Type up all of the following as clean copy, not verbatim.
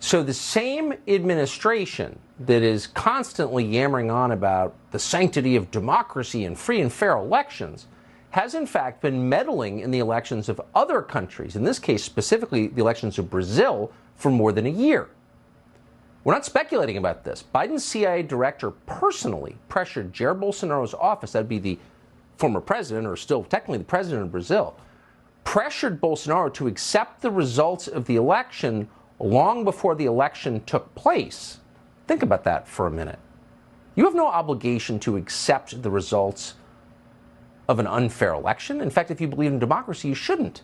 So the same administration that is constantly yammering on about the sanctity of democracy and free and fair elections has in fact been meddling in the elections of other countries, in this case specifically the elections of Brazil, for more than a year. We're not speculating about this. Biden's CIA director personally pressured Jair Bolsonaro's office, that'd be the former president, or still technically the president of Brazil, pressured Bolsonaro to accept the results of the election long before the election took place. Think about that for a minute. You have no obligation to accept the results of an unfair election. In fact, if you believe in democracy, you shouldn't.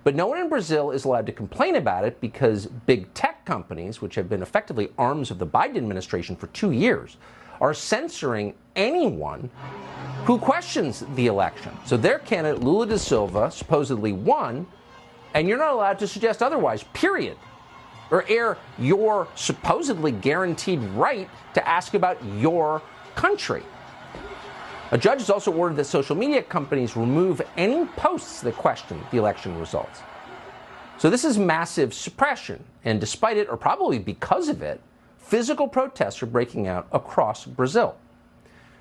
But no one in Brazil is allowed to complain about it because big tech companies, which have been effectively arms of the Biden administration for 2 years, are censoring anyone who questions the election. So their candidate, Lula da Silva, supposedly won, and you're not allowed to suggest otherwise, period, or air your supposedly guaranteed right to ask about your country. A judge has also ordered that social media companies remove any posts that question the election results. So this is massive suppression, and despite it, or probably because of it, physical protests are breaking out across Brazil.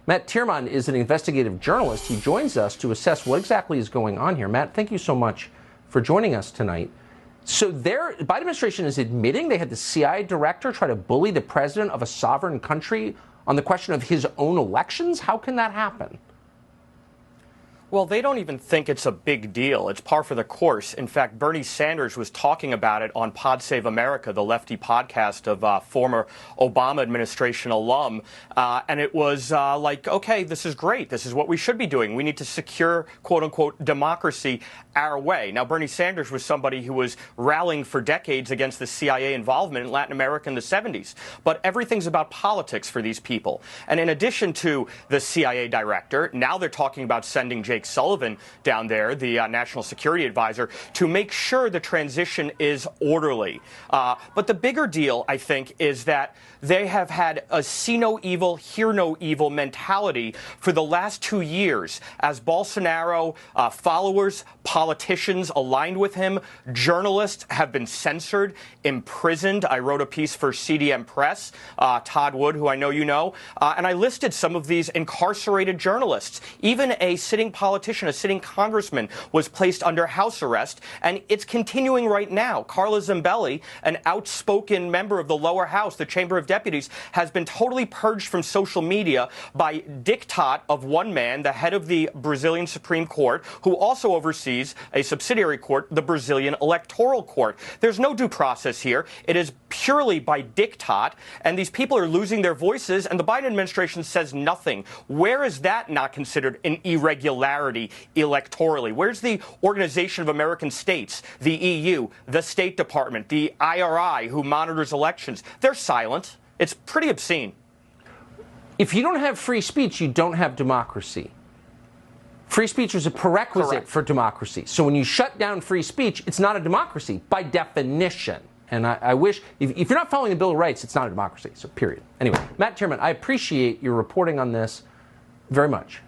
Matt Tierman is an investigative journalist. He joins us to assess what exactly is going on here. Matt, thank you so much for joining us tonight. So the Biden administration is admitting they had the CIA director try to bully the president of a sovereign country on the question of his own elections? How can that happen? Well, they don't even think it's a big deal. It's par for the course. In fact, Bernie Sanders was talking about it on Pod Save America, the lefty podcast of former Obama administration alum. And it was like, okay, this is great. This is what we should be doing. We need to secure, quote unquote, democracy our way. Now, Bernie Sanders was somebody who was rallying for decades against the CIA involvement in Latin America in the 70s. But everything's about politics for these people. And in addition to the CIA director, now they're talking about sending Jake Sullivan down there, the national security advisor, to make sure the transition is orderly. But the bigger deal, I think, is that they have had a see no evil, hear no evil mentality for the last 2 years as Bolsonaro followers, politicians aligned with him, journalists have been censored, imprisoned. I wrote a piece for CDM Press, Todd Wood, who I know you know, and I listed some of these incarcerated journalists. Even a sitting politician, a sitting congressman, was placed under house arrest, and it's continuing right now. Carla Zambelli, an outspoken member of the lower house, the Chamber of Deputies, has been totally purged from social media by diktat of one man, the head of the Brazilian Supreme Court, who also oversees a subsidiary court, the Brazilian Electoral Court. There's no due process here. It is purely by diktat, and these people are losing their voices, and the Biden administration says nothing. Where is that not considered an irregularity electorally? Where's the Organization of American States, the EU, the State Department, the IRI, who monitors elections? They're silent. It's pretty obscene. If you don't have free speech, you don't have democracy. Free speech is a prerequisite for democracy. So when you shut down free speech, it's not a democracy by definition. And I wish, if you're not following the Bill of Rights, it's not a democracy. So period. Anyway, Matt Tierman, I appreciate your reporting on this very much.